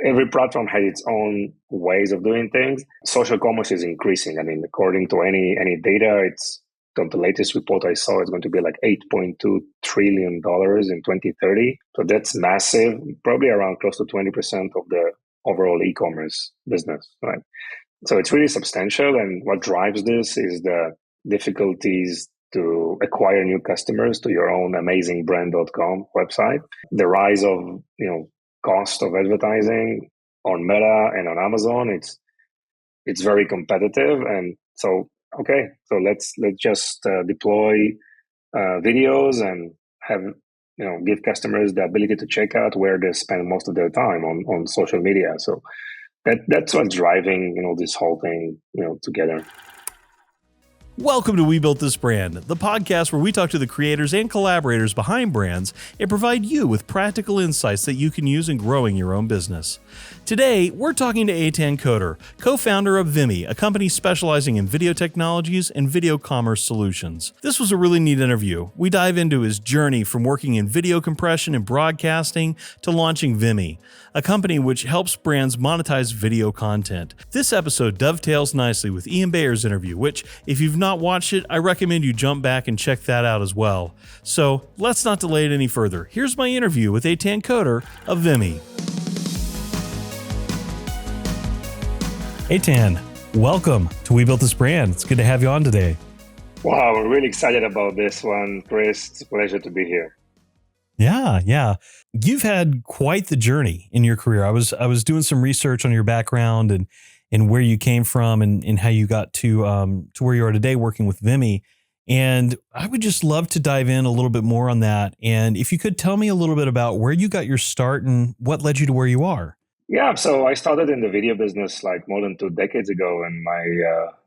every platform has its own ways of doing things. Social commerce is increasing. I mean, according to any data, it's on the latest report I saw, it's going to be like $8.2 trillion in 2030. So that's massive, probably around close to 20% of the overall e-commerce business, right? So it's really substantial. And what drives this is the difficulties to acquire new customers to your own amazingbrand.com website. The rise of, cost of advertising on Meta and on Amazon, it's very competitive. And so, okay, so let's just deploy videos and have, give customers the ability to check out where they spend most of their time on social media. So that's what's driving, this whole thing, together. Welcome to We Built This Brand, the podcast where we talk to the creators and collaborators behind brands and provide you with practical insights that you can use in growing your own business. Today, we're talking to Eitan Koter, co-founder of Vimmi, a company specializing in video technologies and video commerce solutions. This was a really neat interview. We dive into his journey from working in video compression and broadcasting to launching Vimmi, a company which helps brands monetize video content. This episode dovetails nicely with Ian Bayer's interview, which, if you've not watched it, I recommend you jump back and check that out as well. So let's not delay it any further. Here's my interview with Eitan Koter of Vimmi. Eitan, welcome to We Built This Brand. It's good to have you on today. Wow, we're really excited about this one, Chris. It's a pleasure to be here. Yeah. You've had quite the journey in your career. I was doing some research on your background and where you came from and how you got to where you are today working with Vimmi. And I would just love to dive in a little bit more on that. And if you could tell me a little bit about where you got your start and what led you to where you are. Yeah, so I started in the video business like more than 2 decades ago, and my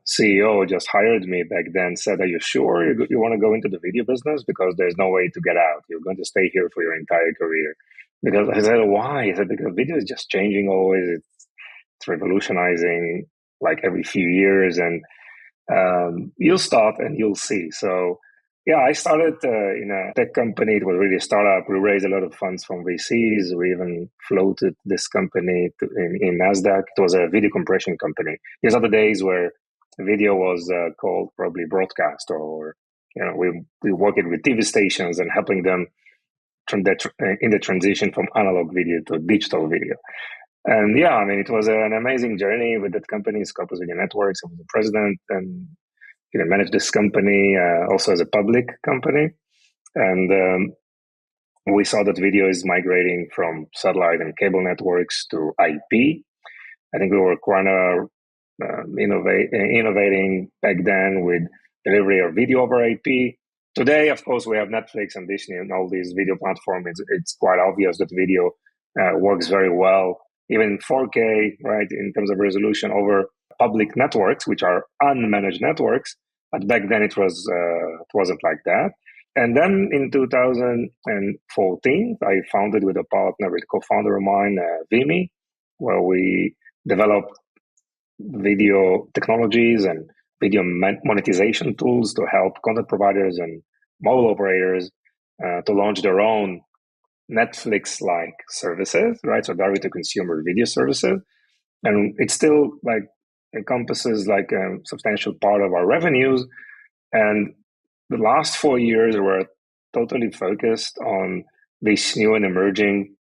CEO just hired me back then, said, "Are you sure you want to go into the video business? Because there's no way to get out. You're going to stay here for your entire career." Because I said, "Why?" He said, "Because video is just changing always. It's revolutionizing like every few years, and you'll start and you'll see." So yeah, I started in a tech company. It was really a startup. We raised a lot of funds from VCs. We even floated this company in NASDAQ. It was a video compression company. These are the days where video was called probably broadcast, or we worked with TV stations and helping them in the transition from analog video to digital video. And yeah, I mean, it was an amazing journey with that company, Scopus Video Networks. I was the president and managed this company also as a public company. And we saw that video is migrating from satellite and cable networks to IP. I think we were quite innovating back then with delivery of video over IP. Today, of course, we have Netflix and Disney and all these video platforms. It's quite obvious that video works very well, even 4K, right, in terms of resolution over public networks, which are unmanaged networks. But back then it wasn't like that. And then in 2014, I founded with a partner, with a co-founder of mine, Vimmi, where we developed video technologies and video monetization tools to help content providers and mobile operators to launch their own Netflix-like services, right? So direct-to-consumer video services. And it's still like encompasses like a substantial part of our revenues. And the last 4 years were totally focused on this new and emerging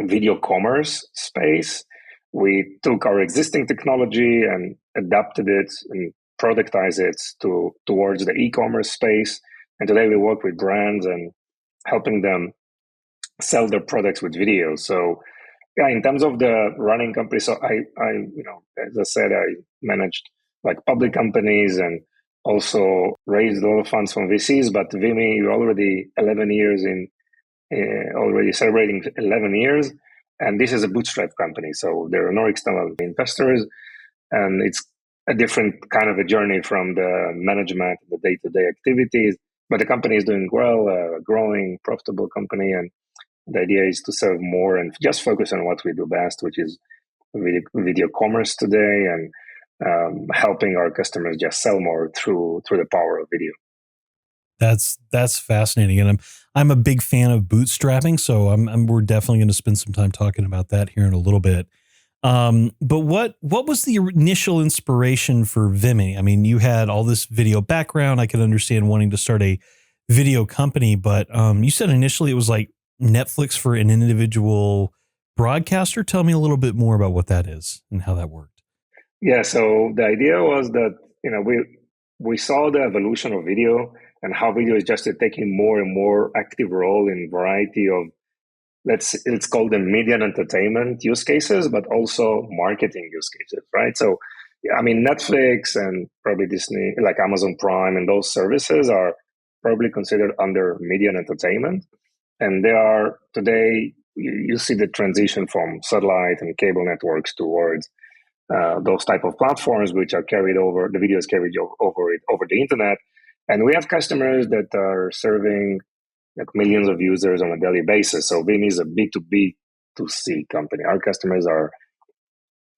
video commerce space. We took our existing technology and adapted it and productized it towards the e-commerce space. And today we work with brands and helping them sell their products with video. So yeah, in terms of the running company, so I as I said, I managed like public companies and also raised a lot of funds from VCs. But Vimmi, we're already 11 years already celebrating 11 years, and this is a bootstrap company. So there are no external investors, and it's a different kind of a journey from the management, the day-to-day activities. But the company is doing well, growing, profitable company, and the idea is to serve more and just focus on what we do best, which is video commerce today, and helping our customers just sell more through the power of video. That's fascinating, and I'm a big fan of bootstrapping, so we're definitely going to spend some time talking about that here in a little bit. But what was the initial inspiration for Vimmi? I mean, you had all this video background. I could understand wanting to start a video company, but you said initially it was like Netflix for an individual broadcaster. Tell me a little bit more about what that is and how that worked. Yeah, so the idea was that, we saw the evolution of video and how video is just taking more and more active role in variety of, let's call them media and entertainment use cases, but also marketing use cases, right? So, yeah, I mean, Netflix and probably Disney, like Amazon Prime, and those services are probably considered under media and entertainment. And they are today, you see the transition from satellite and cable networks towards those type of platforms, which are carried over, the video is carried over the internet. And we have customers that are serving like millions of users on a daily basis. So Vimmi is a B2B to C company. Our customers are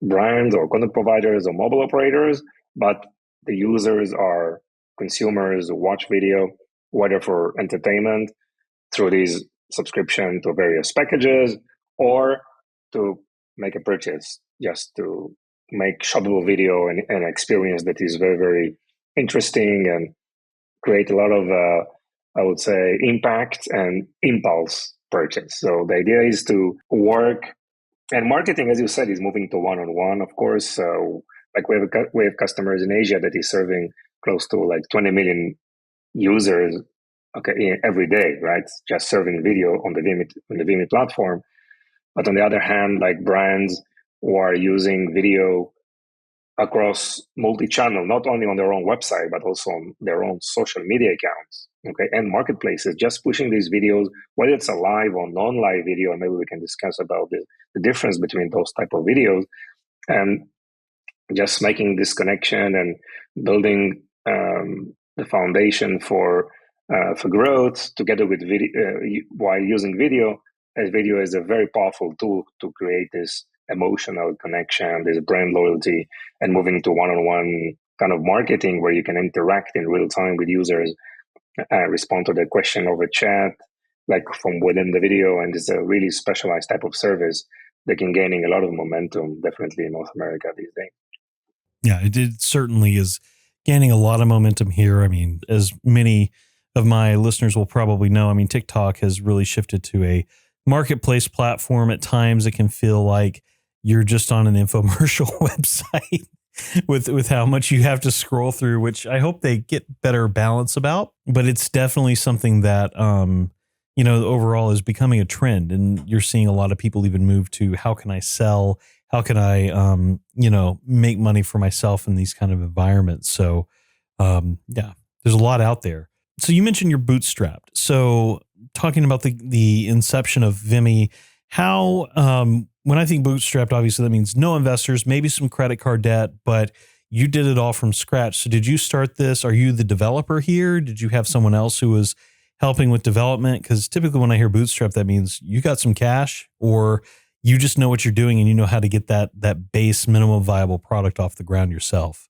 brands or content providers or mobile operators, but the users are consumers who watch video, whether for entertainment through these subscription to various packages, or to make a purchase, just to make shoppable video and an experience that is very, very interesting and create a lot of, I would say, impact and impulse purchase. So the idea is to work, and marketing, as you said, is moving to one-on-one, of course. So like we have customers in Asia that is serving close to like 20 million users, okay, every day, right? Just serving video on the Vimmi platform. But on the other hand, like brands who are using video across multi-channel, not only on their own website, but also on their own social media accounts, okay, and marketplaces, just pushing these videos, whether it's a live or non-live video, and maybe we can discuss about the difference between those type of videos, and just making this connection and building the foundation for growth together with video, while using video, as video is a very powerful tool to create this emotional connection, this brand loyalty, and moving to one-on-one kind of marketing where you can interact in real time with users, respond to the question over chat, like from within the video, and it's a really specialized type of service that can gaining a lot of momentum, definitely in North America these days. Yeah, it certainly is gaining a lot of momentum here. I mean, as many of my listeners will probably know, I mean, TikTok has really shifted to a marketplace platform. At times, it can feel like you're just on an infomercial website with how much you have to scroll through, which I hope they get better balance about. But it's definitely something that, overall is becoming a trend. And you're seeing a lot of people even move to how can I sell? How can I, make money for myself in these kind of environments? So, yeah, there's a lot out there. So you mentioned you're bootstrapped. So talking about the inception of Vimmi, how, when I think bootstrapped, obviously that means no investors, maybe some credit card debt, but you did it all from scratch. So did you start this? Are you the developer here? Did you have someone else who was helping with development? Because typically when I hear bootstrap, that means you got some cash, or you just know what you're doing and you know how to get that base minimum viable product off the ground yourself.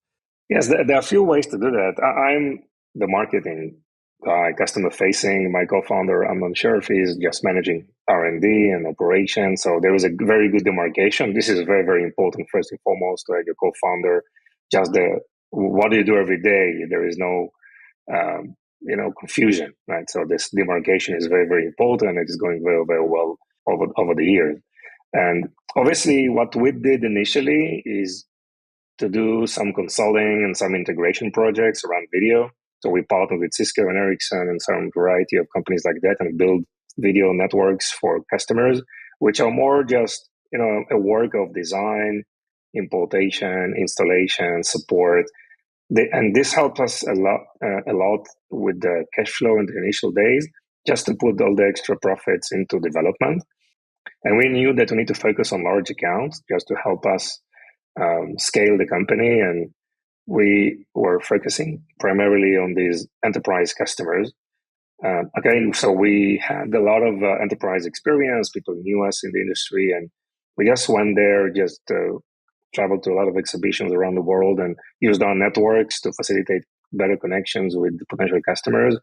Yes, there are a few ways to do that. I'm the marketing guy, customer facing. My co-founder, I'm not sure if he's just managing R&D and operations. So there is a very good demarcation. This is very, very important, first and foremost, to have your co-founder. Just what do you do every day? There is no, confusion, right? So this demarcation is very, very important. It is going very, very well over the years. And obviously, what we did initially is to do some consulting and some integration projects around video. So we partnered with Cisco and Ericsson and some variety of companies like that and build video networks for customers, which are more just, a work of design, importation, installation, support. And this helped us a lot with the cash flow in the initial days, just to put all the extra profits into development. And we knew that we need to focus on large accounts just to help us scale the company. And we were focusing primarily on these enterprise customers. So we had a lot of enterprise experience. People knew us in the industry, and we just went there, just traveled to a lot of exhibitions around the world and used our networks to facilitate better connections with potential customers.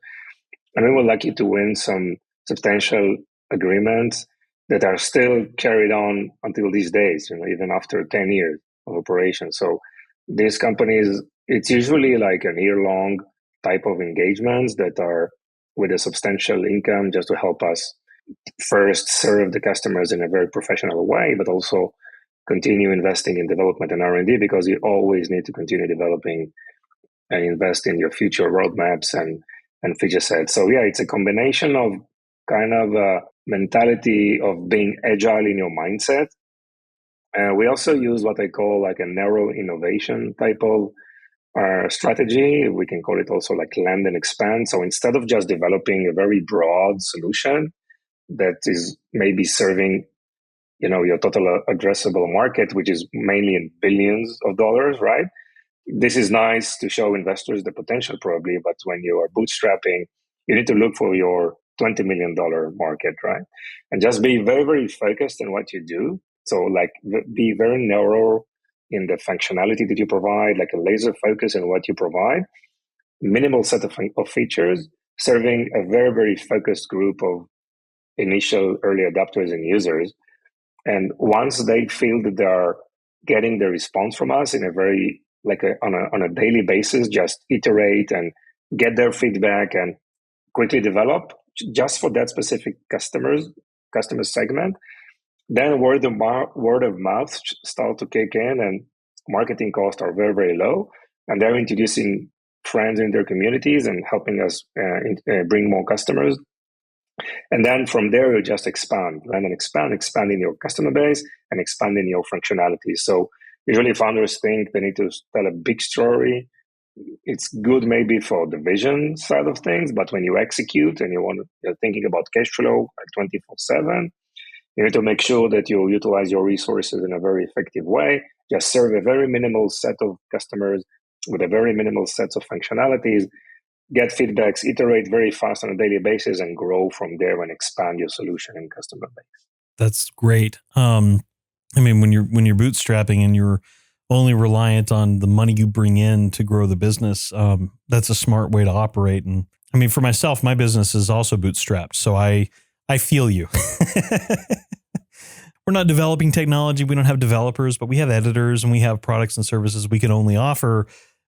And we were lucky to win some substantial agreements that are still carried on until these days, even after 10 years of operation. So these companies, it's usually like a year-long type of engagements that are with a substantial income just to help us first serve the customers in a very professional way, but also continue investing in development and R&D, because you always need to continue developing and invest in your future roadmaps and feature sets. So yeah, it's a combination of kind of a mentality of being agile in your mindset. We also use what I call like a narrow innovation type of strategy. We can call it also like land and expand. So instead of just developing a very broad solution that is maybe serving your total addressable market, which is mainly in billions of dollars, right? This is nice to show investors the potential probably, but when you are bootstrapping, you need to look for your $20 million market, right? And just be very, very focused on what you do. So like be very narrow in the functionality that you provide, like a laser focus on what you provide, minimal set of features, serving a very, very focused group of initial early adopters and users. And once they feel that they are getting the response from us in a very on a daily basis, just iterate and get their feedback and quickly develop just for that specific customer segment. Then word of mouth start to kick in, and marketing costs are very, very low, and they're introducing friends in their communities and helping us bring more customers. And then from there, you just expand and expanding your customer base and expanding your functionality. So usually founders think they need to tell a big story. It's good maybe for the vision side of things, but when you execute and you're thinking about cash flow like 24/7, you need to make sure that you utilize your resources in a very effective way. Just serve a very minimal set of customers with a very minimal set of functionalities, get feedbacks, iterate very fast on a daily basis, and grow from there and expand your solution and customer base. That's great. I mean, when you're bootstrapping and you're only reliant on the money you bring in to grow the business, that's a smart way to operate. And I mean, for myself, my business is also bootstrapped, so I feel you. We're not developing technology. We don't have developers, but we have editors and we have products and services we can only offer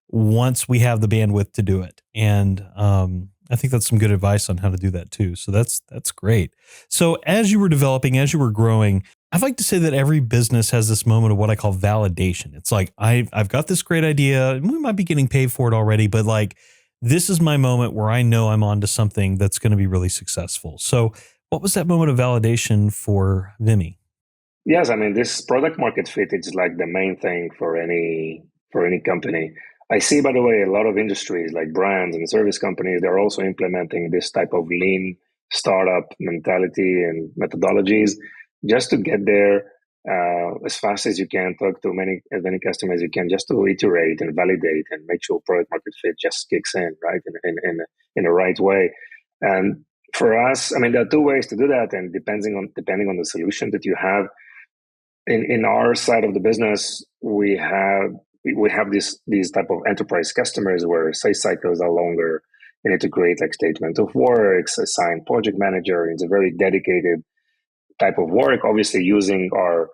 once we have the bandwidth to do it. And I think that's some good advice on how to do that too. So that's great. So as you were developing, as you were growing, I'd like to say that every business has this moment of what I call validation. It's like, I've got this great idea, and we might be getting paid for it already, but like, this is my moment where I know I'm onto something that's going to be really successful. So what was that moment of validation for Vimmi? Yes, I mean, this product market fit is like the main thing for any company. I see, by the way, a lot of industries like brands and service companies, they're also implementing this type of lean startup mentality and methodologies just to get there as fast as you can, talk to as many customers as you can, just to iterate and validate and make sure product market fit just kicks in, right, in the right way. And for us, I mean, there are two ways to do that, and depending on the solution that you have. In our side of the business, we have these type of enterprise customers where sales cycles are longer. You need to create like statement of works, assign project manager. It's a very dedicated type of work, obviously using our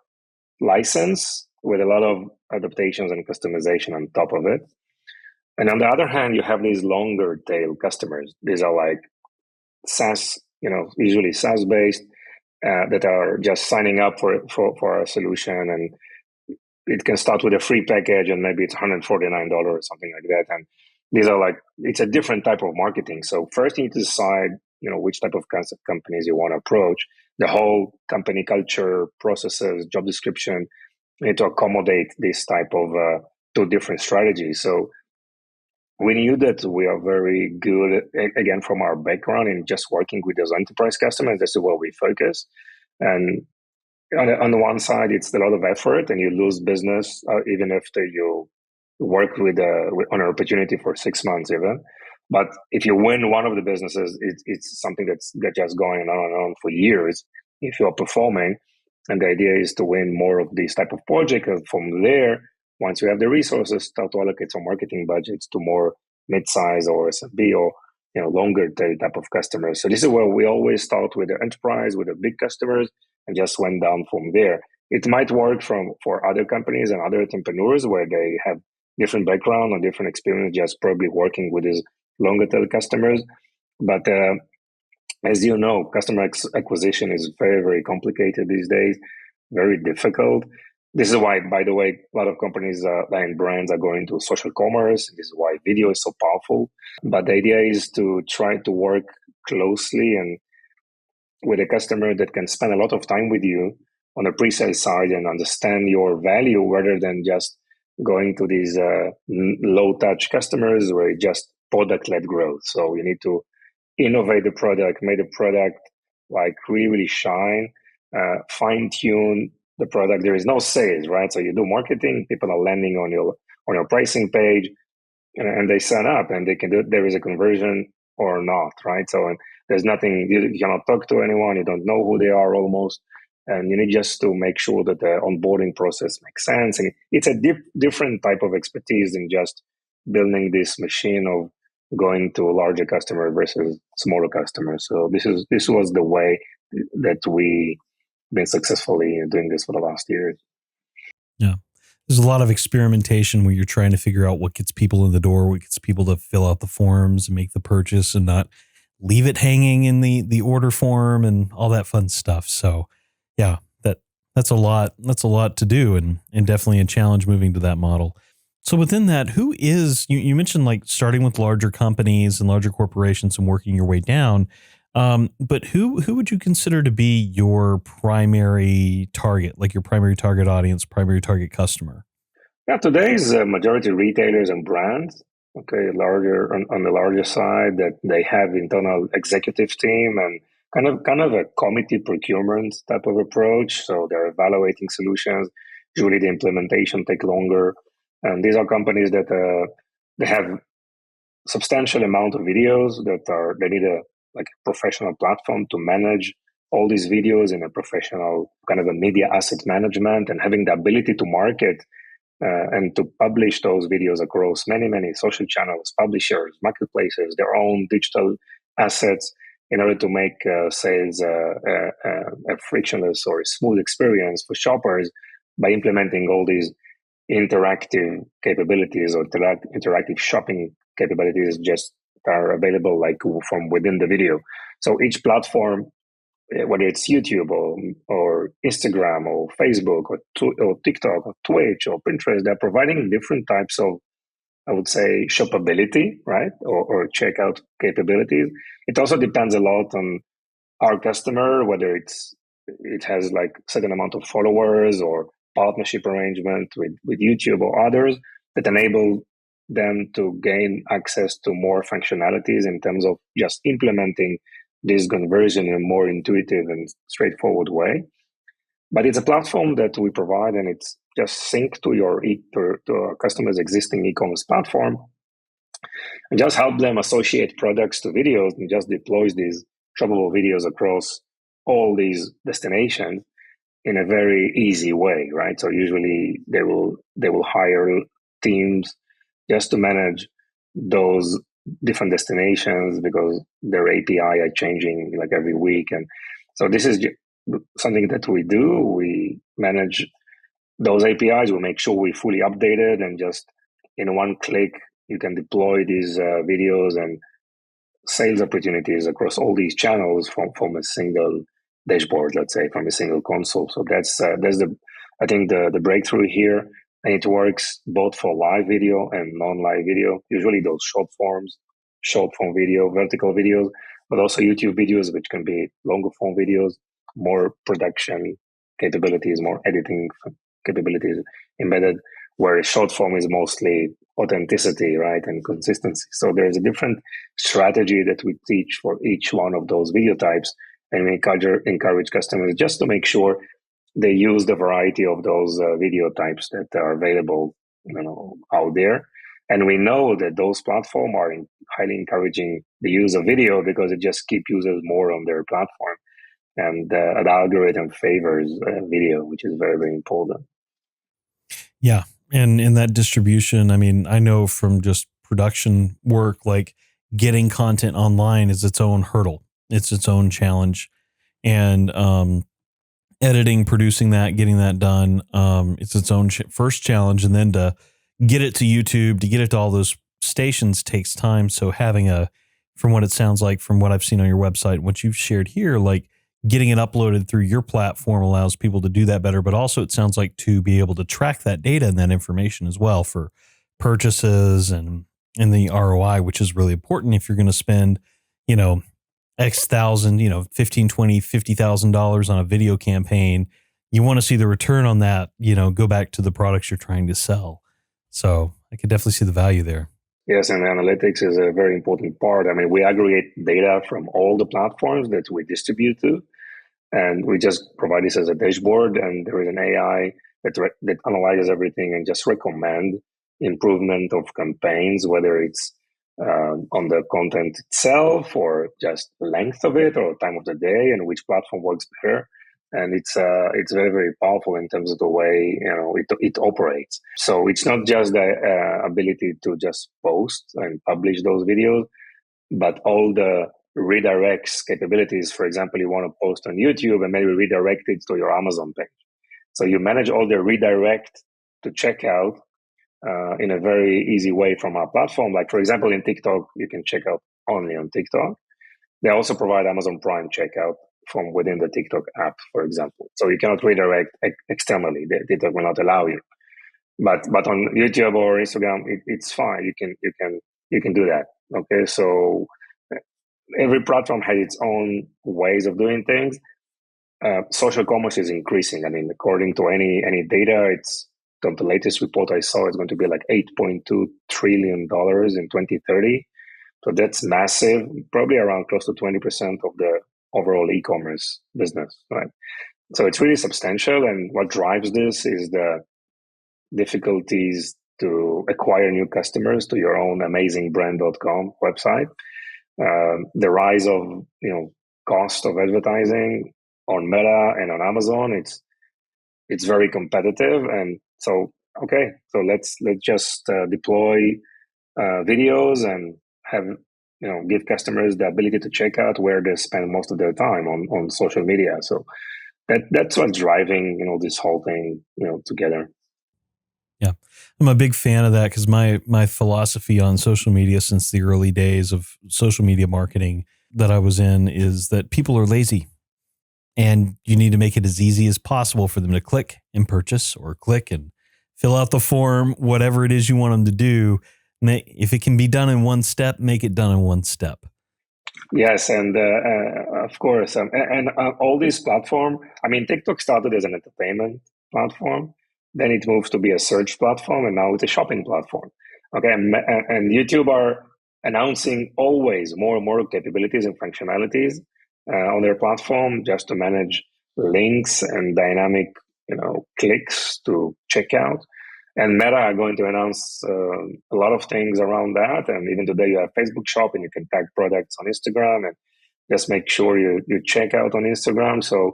license with a lot of adaptations and customization on top of it. And on the other hand, you have these longer tail customers. These are like SaaS, usually SaaS based, that are just signing up for our solution, and it can start with a free package and maybe it's $149 or something like that. And these are like, it's a different type of marketing. So first you need to decide, which type of companies you want to approach. The whole company culture, processes, job description, you need to accommodate this type of two different strategies. So we knew that we are very good, again, from our background in just working with those enterprise customers. That's where we focus. And on the one side, it's a lot of effort, and you lose business even after you work on an opportunity for 6 months even. But if you win one of the businesses, it's something that's just going on and on for years if you're performing. And the idea is to win more of these type of projects. And from there, once you have the resources, start to allocate some marketing budgets to more mid-size or SMB or longer tail type of customers. So this is where we always start with the enterprise, with the big customers, and just went down from there. It might work for other companies and other entrepreneurs where they have different background or different experience, just probably working with these longer tail customers. But as you know, customer acquisition is very, very complicated these days, very difficult. This is why, by the way, a lot of companies and brands are going to social commerce. This is why video is so powerful. But the idea is to try to work closely and with a customer that can spend a lot of time with you on the pre-sale side and understand your value rather than just going to these low-touch customers where it's just product-led growth. So you need to innovate the product, make the product like really shine, fine-tune the product. There is no sales, right? So you do marketing, people are landing on your pricing page, and they sign up, and they can do. There is a conversion or not, right? So and there's nothing. You cannot talk to anyone. You don't know who they are almost, and you need just to make sure that the onboarding process makes sense. And it's a different type of expertise than just building this machine of going to a larger customer versus smaller customers. So this was the way that we been successfully doing this for the last years. Yeah. There's a lot of experimentation where you're trying to figure out what gets people in the door, what gets people to fill out the forms and make the purchase and not leave it hanging in the order form and all that fun stuff. So yeah, that's a lot. That's a lot to do and definitely a challenge moving to that model. So within that, who is, you mentioned like starting with larger companies and larger corporations and working your way down. But who would you consider to be your primary target, like your primary target audience, primary target customer? Yeah, today's majority retailers and brands. Okay, larger on the larger side that they have internal executive team and kind of a committee procurement type of approach. So they're evaluating solutions. Usually the implementation take longer, and these are companies that they have substantial amount of videos that they need a like professional platform to manage all these videos in a professional kind of a media asset management and having the ability to market and to publish those videos across many social channels, publishers, marketplaces, their own digital assets in order to make sales a frictionless or a smooth experience for shoppers by implementing all these interactive capabilities or interactive shopping capabilities just are available like from within the video. So each platform, whether it's YouTube or Instagram or Facebook or TikTok or Twitch or Pinterest, they're providing different types of, I would say, shoppability, right? Or checkout capabilities. It also depends a lot on our customer, whether it has like certain amount of followers or partnership arrangement with YouTube or others that enable them to gain access to more functionalities in terms of just implementing this conversion in a more intuitive and straightforward way. But it's a platform that we provide, and it's just synced to our customers' existing e-commerce platform, and just help them associate products to videos and just deploys these shoppable videos across all these destinations in a very easy way, right? So usually they will hire teams just to manage those different destinations because their API are changing like every week. And so this is something that we do. We manage those APIs. We make sure we fully updated and just in one click, you can deploy these videos and sales opportunities across all these channels from a single dashboard, let's say, from a single console. So that's I think the breakthrough here. And it works both for live video and non-live video. Usually those short form video, vertical videos, but also YouTube videos, which can be longer form videos, more production capabilities, more editing capabilities embedded, where short form is mostly authenticity, right, and consistency. So there's a different strategy that we teach for each one of those video types, and we encourage customers just to make sure they use the variety of those video types that are available, out there. And we know that those platforms are highly encouraging the use of video because it just keeps users more on their platform, and the algorithm favors video, which is very, very important. Yeah. And in that distribution, I mean, I know from just production work, like getting content online is its own hurdle. It's its own challenge. And editing, producing that, getting that done, it's its own first challenge. And then to get it to YouTube, to get it to all those stations takes time. So having from what it sounds like, from what I've seen on your website, what you've shared here, like getting it uploaded through your platform allows people to do that better. But also it sounds like to be able to track that data and that information as well for purchases and the ROI, which is really important if you're going to spend, X thousand, 15, 20, $50,000 on a video campaign. You want to see the return on that, go back to the products you're trying to sell. So I could definitely see the value there. Yes, and analytics is a very important part. I mean, we aggregate data from all the platforms that we distribute to, and we just provide this as a dashboard, and there is an AI that analyzes everything and just recommend improvement of campaigns, whether it's on the content itself or just the length of it or time of the day and which platform works better. And it's very, very powerful in terms of the way it operates. So it's not just the ability to just post and publish those videos, but all the redirects capabilities. For example, you want to post on YouTube and maybe redirect it to your Amazon page. So you manage all the redirect to checkout in a very easy way from our platform. Like, for example, in TikTok, you can check out only on TikTok. They also provide Amazon Prime checkout from within the TikTok app, for example. So you cannot redirect externally. TikTok will not allow you. But on YouTube or Instagram, it's fine. You can do that. Okay, so every platform has its own ways of doing things. Social commerce is increasing. I mean, according to any data, it's the latest report I saw is going to be like $8.2 trillion in 2030. So that's massive, probably around close to 20% of the overall e-commerce business, right? So it's really substantial. And what drives this is the difficulties to acquire new customers to your own amazingbrand.com website. The rise of, cost of advertising on Meta and on Amazon, it's very competitive. And so, okay, so let's just deploy videos and have, give customers the ability to check out where they spend most of their time on social media. So that's what's driving, this whole thing, together. Yeah, I'm a big fan of that because my philosophy on social media since the early days of social media marketing that I was in is that people are lazy. And you need to make it as easy as possible for them to click and purchase or click and fill out the form, whatever it is you want them to do. If it can be done in one step, make it done in one step. Yes, and of course. And all these platforms, I mean, TikTok started as an entertainment platform. Then it moves to be a search platform, and now it's a shopping platform. Okay, and YouTube are announcing always more and more capabilities and functionalities on their platform just to manage links and dynamic, clicks to checkout. And Meta are going to announce a lot of things around that. And even today you have Facebook Shop and you can tag products on Instagram and just make sure you check out on Instagram. So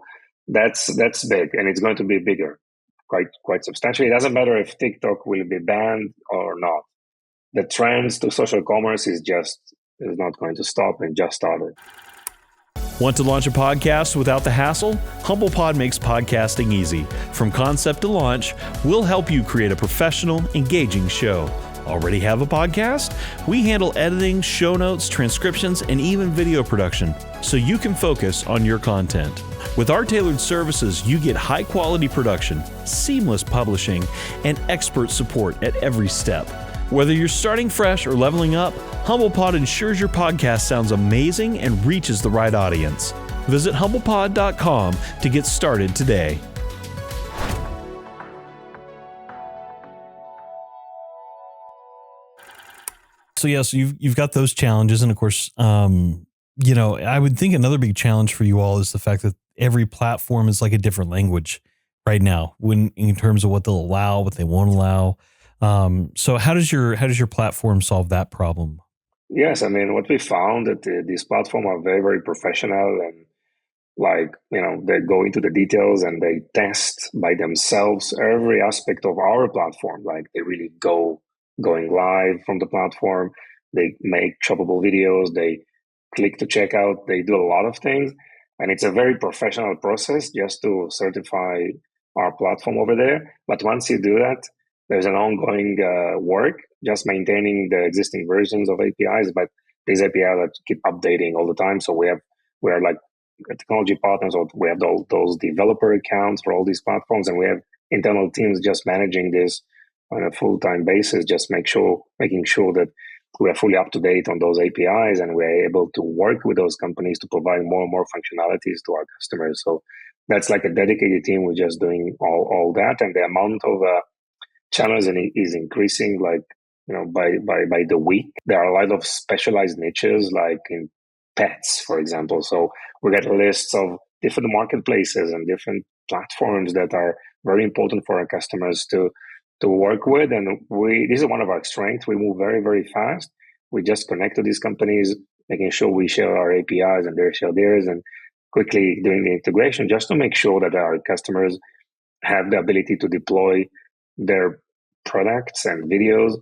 that's big, and it's going to be bigger, quite substantially. It doesn't matter if TikTok will be banned or not. The trends to social commerce is not going to stop and just started. Want to launch a podcast without the hassle? HumblePod makes podcasting easy. From concept to launch, we'll help you create a professional, engaging show. Already have a podcast? We handle editing, show notes, transcriptions, and even video production, so you can focus on your content. With our tailored services, you get high-quality production, seamless publishing, and expert support at every step. Whether you're starting fresh or leveling up, HumblePod ensures your podcast sounds amazing and reaches the right audience. Visit HumblePod.com to get started today. So yes, you've got those challenges, and of course, I would think another big challenge for you all is the fact that every platform is like a different language right now, when in terms of what they'll allow, what they won't allow. So how does your platform solve that problem? Yes, I mean, what we found that these platforms are very, very professional, and they go into the details and they test by themselves every aspect of our platform. Like they really going live from the platform. They make shoppable videos. They click to checkout. They do a lot of things. And it's a very professional process just to certify our platform over there. But once you do that, there's an ongoing work just maintaining the existing versions of APIs, but these APIs that keep updating all the time. So we are like technology partners, or we have those developer accounts for all these platforms, and we have internal teams just managing this on a full-time basis, just making sure that we are fully up to date on those APIs, and we're able to work with those companies to provide more and more functionalities to our customers. So that's like a dedicated team. We're just doing all that, and the amount of channels is increasing, like by the week. There are a lot of specialized niches, like in pets, for example. So we get lists of different marketplaces and different platforms that are very important for our customers to work with. And this is one of our strengths. We move very, very fast. We just connect to these companies, making sure we share our APIs and they share theirs, and quickly doing the integration just to make sure that our customers have the ability to deploy their products and videos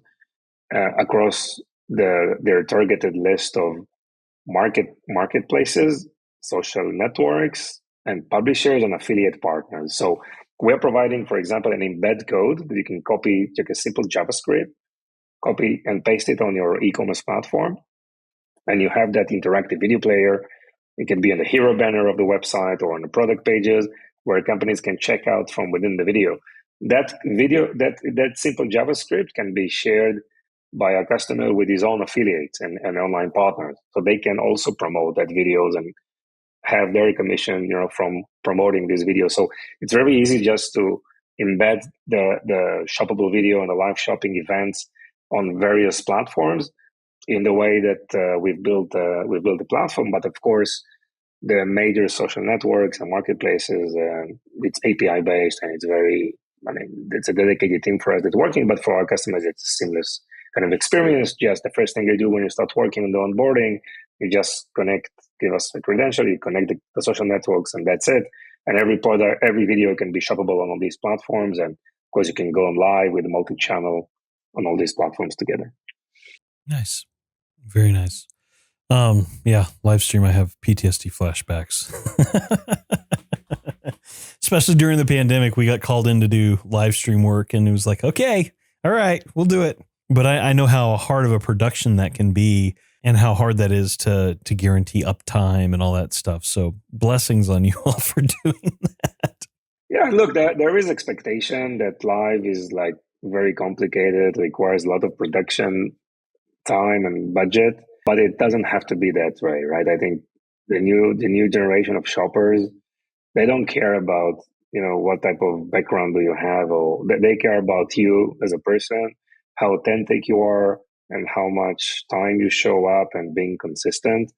across their targeted list of marketplaces, social networks, and publishers and affiliate partners. So we're providing, for example, an embed code that you can copy, take a simple JavaScript, copy and paste it on your e-commerce platform, and you have that interactive video player. It can be on the hero banner of the website or on the product pages where companies can check out from within the video. That simple JavaScript can be shared by a customer with his own affiliates and online partners. So they can also promote that videos and have their commission, from promoting this video. So it's very easy just to embed the shoppable video and the live shopping events on various platforms in the way that we've built the platform. But of course, the major social networks and marketplaces, it's API based, and it's a dedicated team for us that's working. But for our customers, it's a seamless kind of experience. Just the first thing you do when you start working on the onboarding, you just give us a credential, you connect the social networks, and that's it. And every video can be shoppable on all these platforms. And of course, you can go on live with multi-channel on all these platforms together. Nice. Very nice. Yeah, live stream. I have PTSD flashbacks. Especially during the pandemic, we got called in to do live stream work, and it was like, okay, all right, we'll do it. But I know how hard of a production that can be, and how hard that is to guarantee uptime and all that stuff. So blessings on you all for doing that. Yeah, look, there is expectation that live is like very complicated, requires a lot of production time and budget, but it doesn't have to be that way, right? I think the new generation of shoppers, they don't care about what type of background do you have, or they care about you as a person, how authentic you are, and how much time you show up and being consistent.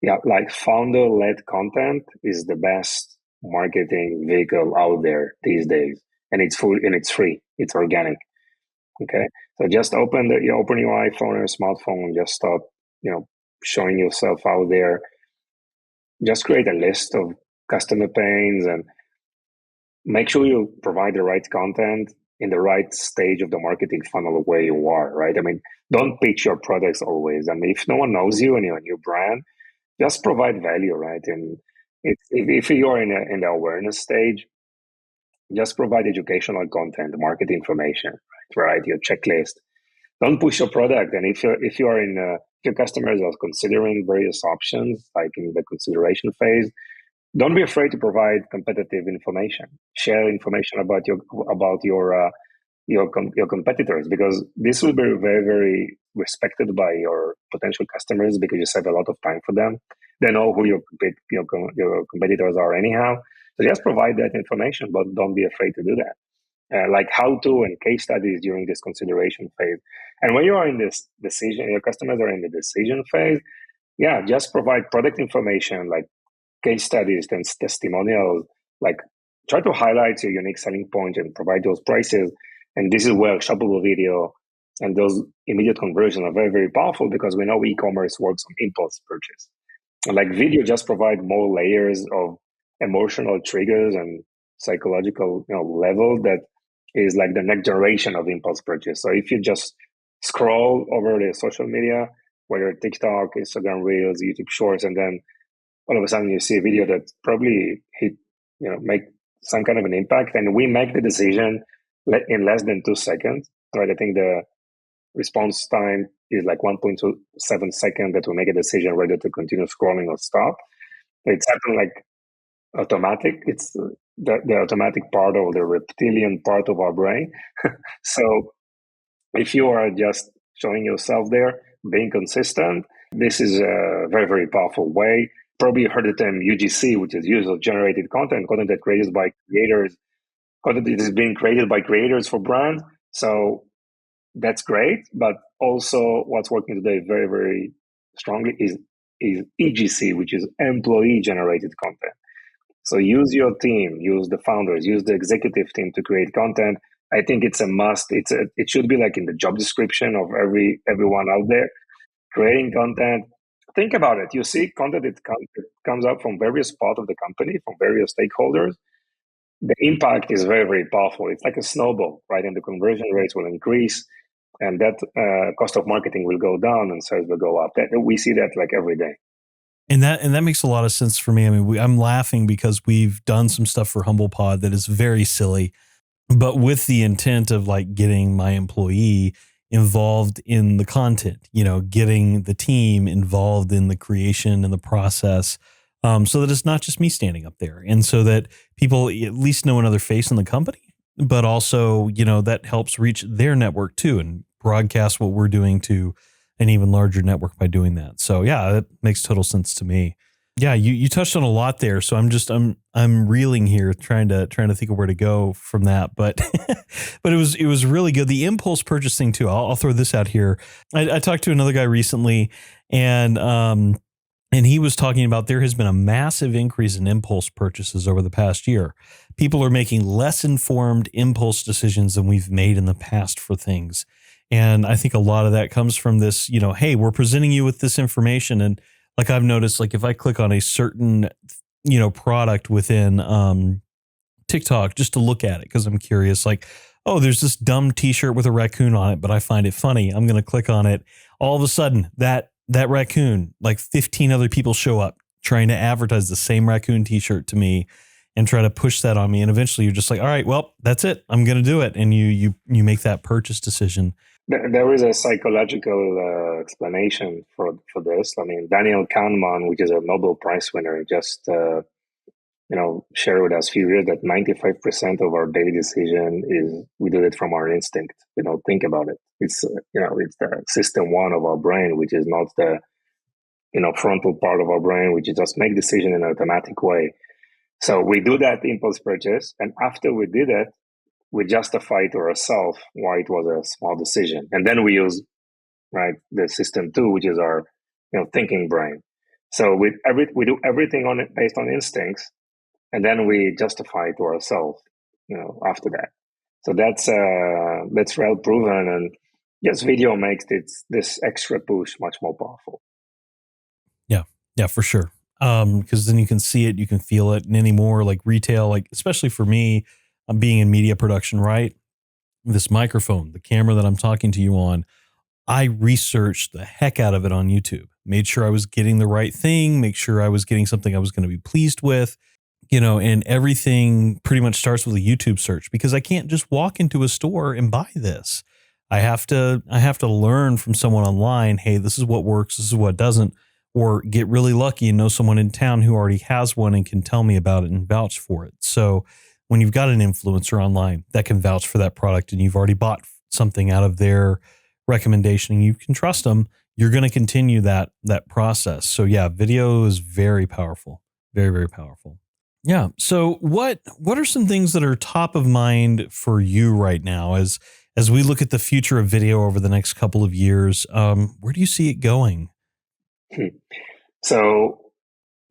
Yeah, like founder-led content is the best marketing vehicle out there these days, and it's full and it's free. It's organic. Okay, so just open your iPhone or smartphone and just start, showing yourself out there. Just create a list of customer pains and make sure you provide the right content in the right stage of the marketing funnel where you are, right? I mean, don't pitch your products always. I mean, if no one knows you and you're a new brand, just provide value, right? And if you're in the awareness stage, just provide educational content, market information, right? Your checklist. Don't push your product. And if your customers are considering various options, like in the consideration phase, don't be afraid to provide competitive information. Share information about your competitors, because this will be very, very respected by your potential customers, because you save a lot of time for them. They know who your competitors are anyhow. So just provide that information, but don't be afraid to do that. Like how-to and case studies during this consideration phase. And when you are in this decision, your customers are in the decision phase, yeah, just provide product information like case studies and testimonials. Like try to highlight your unique selling point and provide those prices. And this is where shoppable video and those immediate conversions are very, very powerful, because we know e-commerce works on impulse purchase. And like video just provide more layers of emotional triggers and psychological level that is like the next generation of impulse purchase. So if you just scroll over the social media whether TikTok, Instagram Reels, YouTube Shorts, and then all of a sudden you see a video that probably hit, make some kind of an impact, and we make the decision in less than 2 seconds. Right? I think the response time is like 1.27 seconds that we make a decision whether to continue scrolling or stop. It's happening like automatic. It's the automatic part or the reptilian part of our brain. So if you are just showing yourself there, being consistent, this is a very, very powerful way. Probably you heard the term UGC, which is user-generated content that created by creators, content that is being created by creators for brands. So that's great, but also what's working today very, very strongly is EGC, which is employee-generated content. So use your team, use the founders, use the executive team to create content. I think it's a must. It should be like in the job description of everyone out there creating content. Think about it. You see content that comes up from various parts of the company, from various stakeholders. The impact is very, very powerful. It's like a snowball, right? And the conversion rates will increase, and that cost of marketing will go down, and sales will go up. We see that like every day. And that makes a lot of sense for me. I mean, I'm laughing because we've done some stuff for HumblePod that is very silly, but with the intent of like getting my employee involved in the content, getting the team involved in the creation and the process, so that it's not just me standing up there, and so that people at least know another face in the company, but also, that helps reach their network too and broadcast what we're doing to an even larger network by doing that. So yeah, that makes total sense to me. Yeah, you touched on a lot there, so I'm reeling here, trying to think of where to go from that. But but it was really good. The impulse purchasing too. I'll throw this out here. I talked to another guy recently, and he was talking about there has been a massive increase in impulse purchases over the past year. People are making less informed impulse decisions than we've made in the past for things. And I think a lot of that comes from this, hey, we're presenting you with this information. And like I've noticed, like if I click on a certain, product within TikTok just to look at it because I'm curious, like, oh, there's this dumb t-shirt with a raccoon on it, but I find it funny. I'm going to click on it. All of a sudden that raccoon, like 15 other people show up trying to advertise the same raccoon t-shirt to me and try to push that on me. And eventually you're just like, all right, well, that's it. I'm going to do it. And you make that purchase decision. There is a psychological explanation for this. I mean, Daniel Kahneman, which is a Nobel Prize winner, just shared with us a few years that 95% of our daily decision is we do it from our instinct. We don't think about it. It's it's the system one of our brain, which is not the frontal part of our brain, which is just make decision in an automatic way. So we do that impulse purchase, and after we did it, we justify to ourselves why it was a small decision, and then we use the system two, which is our thinking brain. So we do everything on it based on instincts, and then we justify to ourselves after that. So that's well proven, and yes, video makes this extra push much more powerful. Yeah, for sure. Because then you can see it, you can feel it, and anymore like retail, like especially for me, I'm being in media production, right? This microphone, the camera that I'm talking to you on, I researched the heck out of it on YouTube, made sure I was getting the right thing, make sure I was getting something I was going to be pleased with, and everything pretty much starts with a YouTube search because I can't just walk into a store and buy this. I have to learn from someone online. Hey, this is what works. This is what doesn't. Or get really lucky and know someone in town who already has one and can tell me about it and vouch for it. So when you've got an influencer online that can vouch for that product and you've already bought something out of their recommendation and you can trust them, you're going to continue that process. So yeah, video is very powerful. Very, very powerful. Yeah. So what are some things that are top of mind for you right now as we look at the future of video over the next couple of years? Where do you see it going? So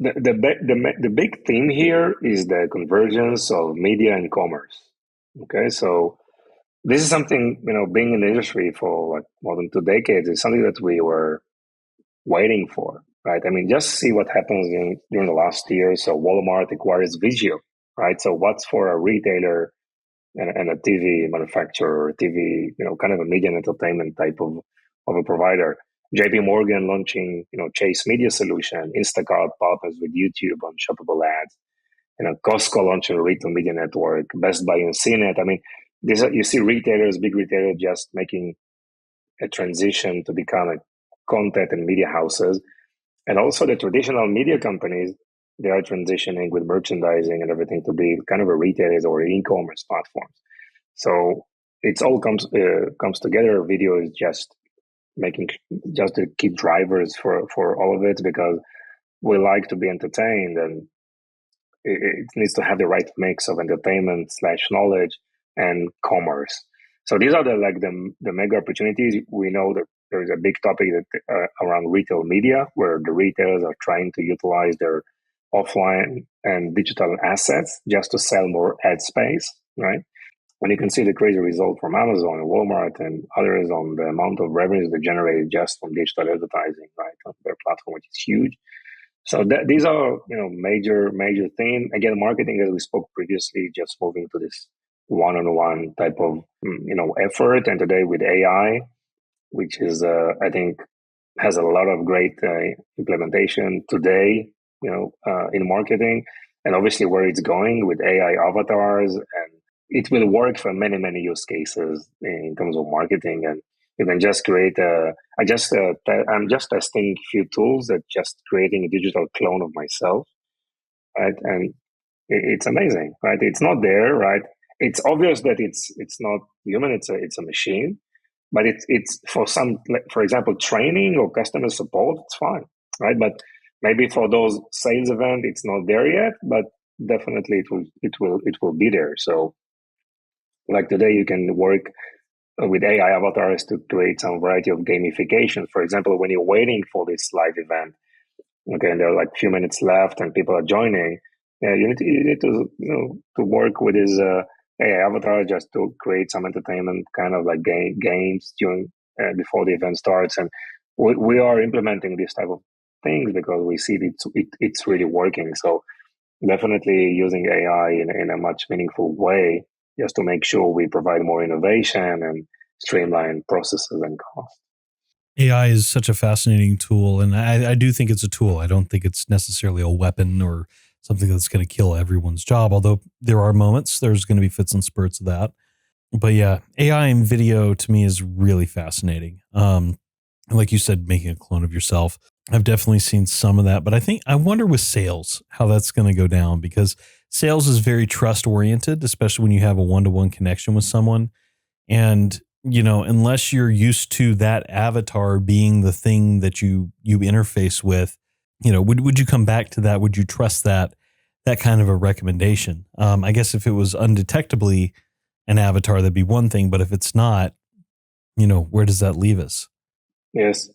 the big theme here is the convergence of media and commerce. Okay, so this is something being in the industry for like more than 2 decades is something that we were waiting for, right? I mean, just see what happens during the last year. So Walmart acquires Vizio, right? So what's for a retailer and a TV manufacturer, TV, kind of a media and entertainment type of a provider. JP Morgan launching, Chase Media Solution, Instacart partners with YouTube on shoppable ads, Costco launching a retail media network, Best Buy and CNET. I mean, you see retailers, big retailers just making a transition to become a content and media houses. And also the traditional media companies, they are transitioning with merchandising and everything to be kind of a retailers or e-commerce platforms. So it's all comes together. Video is just to keep drivers for all of it, because we like to be entertained, and it needs to have the right mix of entertainment / knowledge and commerce. So these are the mega opportunities. We know that there is a big topic that around retail media, where the retailers are trying to utilize their offline and digital assets just to sell more ad space, right? When you can see the crazy result from Amazon and Walmart and others on the amount of revenues they generated just from digital advertising, right, on their platform, which is huge. So these are, major themes. Again, marketing, as we spoke previously, just moving to this one-on-one type of, effort. And today with AI, which is, I think, has a lot of great implementation today, in marketing, and obviously where it's going with AI avatars, and it will work for many, many use cases in terms of marketing. And you can just create I'm just testing a few tools that just creating a digital clone of myself, right? And it's amazing, right? It's not there, right? It's obvious that it's not human. It's a machine, but it's for some, like, for example, training or customer support, it's fine, right? But maybe for those sales event, it's not there yet, but definitely it will be there. So like today, you can work with AI avatars to create some variety of gamification. For example, when you're waiting for this live event, okay, and there are like a few minutes left and people are joining, you need to to work with this AI avatar just to create some entertainment kind of like games during before the event starts. And we are implementing this type of things because we see it's really working. So definitely using AI in a much meaningful way, just to make sure we provide more innovation and streamline processes and costs. AI is such a fascinating tool, and I do think it's a tool. I don't think it's necessarily a weapon or something that's going to kill everyone's job, although there are moments, there's going to be fits and spurts of that. But yeah, AI in video to me is really fascinating. Like you said, making a clone of yourself. I've definitely seen some of that, but I wonder with sales how that's going to go down, because sales is very trust oriented, especially when you have a one-to-one connection with someone. And, unless you're used to that avatar being the thing that you interface with, would you come back to that? Would you trust that kind of a recommendation? I guess if it was undetectably an avatar, that'd be one thing. But if it's not, where does that leave us? Yes.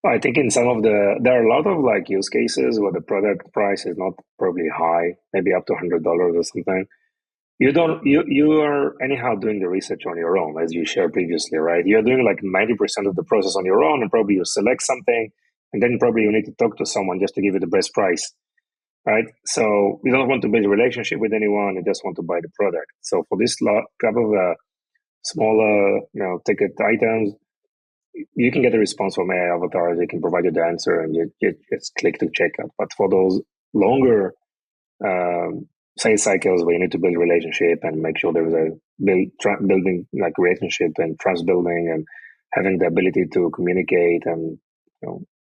Well, I think in there are a lot of like use cases where the product price is not probably high, maybe up to $100 or something. You are anyhow doing the research on your own, as you shared previously, right? You're doing like 90% of the process on your own, and probably you select something, and then probably you need to talk to someone just to give you the best price, right? So you don't want to build a relationship with anyone, you just want to buy the product. So for this couple of smaller, ticket items, you can get a response from AI avatars. They can provide you the answer, and you just click to checkout. But for those longer sales cycles where you need to build a relationship and make sure there is building like relationship and trust building and having the ability to communicate and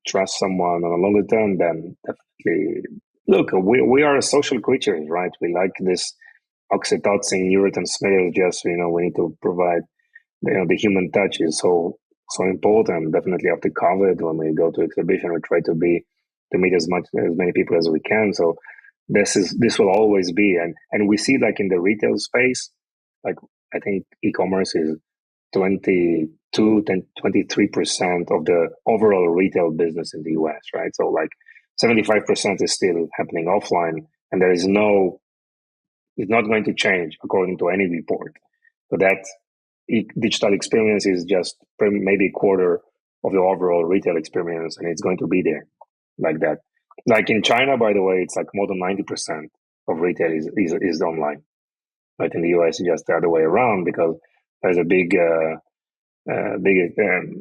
trust someone on a longer term, then definitely look, we are social creatures, right? We like this oxytocin, neurotransmitters. Just we need to provide the human touch is so important. Definitely after COVID, when we go to exhibition, we try to meet as many people as we can. So this will always be, and we see like in the retail space, like I think e-commerce is 22 to 23% of the overall retail business in the US, right? So like 75% is still happening offline, and it's not going to change according to any report. So that digital experience is just maybe a quarter of the overall retail experience, and it's going to be there like that. Like in China, by the way, it's like more than 90% of retail is online. Right? In the US, it's just the other way around, because there's a big big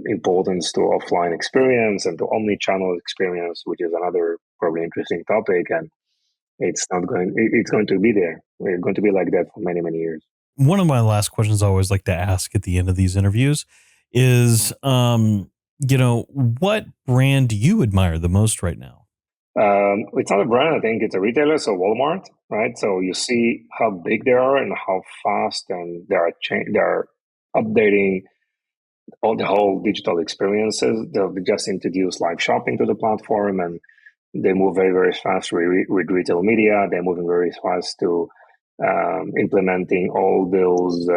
importance to offline experience and to omni-channel experience, which is another probably interesting topic. And it's going to be there. We're going to be like that for many, many years. One of my last questions I always like to ask at the end of these interviews is, what brand do you admire the most right now? It's not a brand. I think it's a retailer. So Walmart, right? So you see how big they are and how fast, and they are updating all the whole digital experiences. They just introduced live shopping to the platform, and they move very, very fast with retail media. They're moving very fast to implementing all those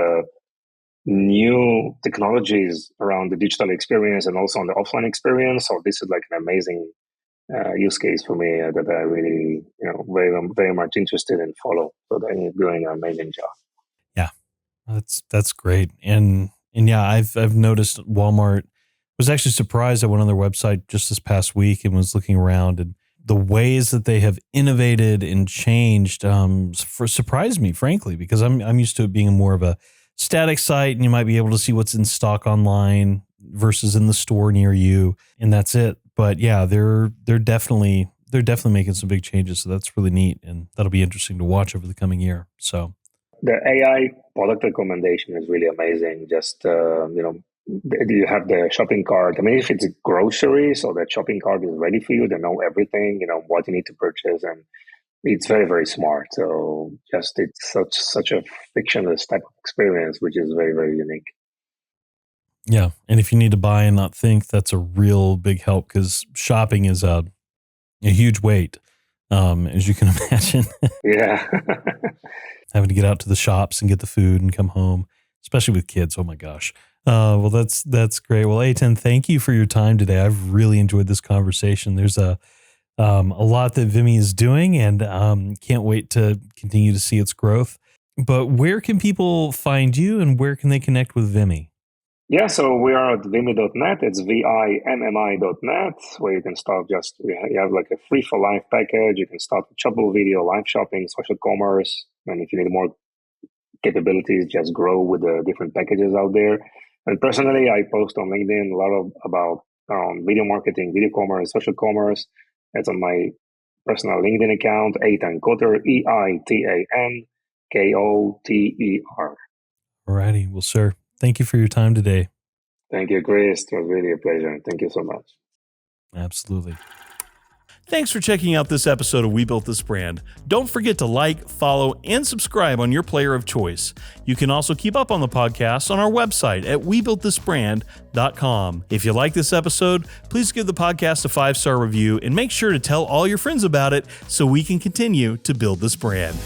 new technologies around the digital experience and also on the offline experience. So this is like an amazing use case for me that I really, very, very much interested in follow. So they're doing an amazing job. Yeah, that's great. And yeah, I've noticed Walmart. Was actually surprised. I went on their website just this past week and was looking around, and the ways that they have innovated and changed surprised me, frankly, because I'm used to it being more of a static site, and you might be able to see what's in stock online versus in the store near you, and that's it. But yeah, they're definitely making some big changes, so that's really neat, and that'll be interesting to watch over the coming year. So the AI product recommendation is really amazing. Just you have the shopping cart. I mean, if it's a grocery, so that shopping cart is ready for you. They know everything, what you need to purchase, and it's very, very smart. So just it's such a frictionless type of experience, which is very, very unique. Yeah, and if you need to buy and not think, that's a real big help, because shopping is a huge weight, as you can imagine. Yeah. Having to get out to the shops and get the food and come home, especially with kids. Oh my gosh. Well, that's great. Well, Eitan, thank you for your time today. I've really enjoyed this conversation. There's a lot that Vimmi is doing, and can't wait to continue to see its growth. But where can people find you, and where can they connect with Vimmi? Yeah, so we are at vimmi.net. It's vimmi.net, where you can start you have like a free for life package. You can start with shoppable video, live shopping, social commerce. And if you need more capabilities, just grow with the different packages out there. And personally, I post on LinkedIn a lot about video marketing, video commerce, social commerce. That's on my personal LinkedIn account, Eitan Koter, EITAN KOTER. Alrighty. Well, sir, thank you for your time today. Thank you, Chris. It was really a pleasure. Thank you so much. Absolutely. Thanks for checking out this episode of We Built This Brand. Don't forget to like, follow, and subscribe on your player of choice. You can also keep up on the podcast on our website at webuiltthisbrand.com. If you like this episode, please give the podcast a 5-star review and make sure to tell all your friends about it so we can continue to build this brand.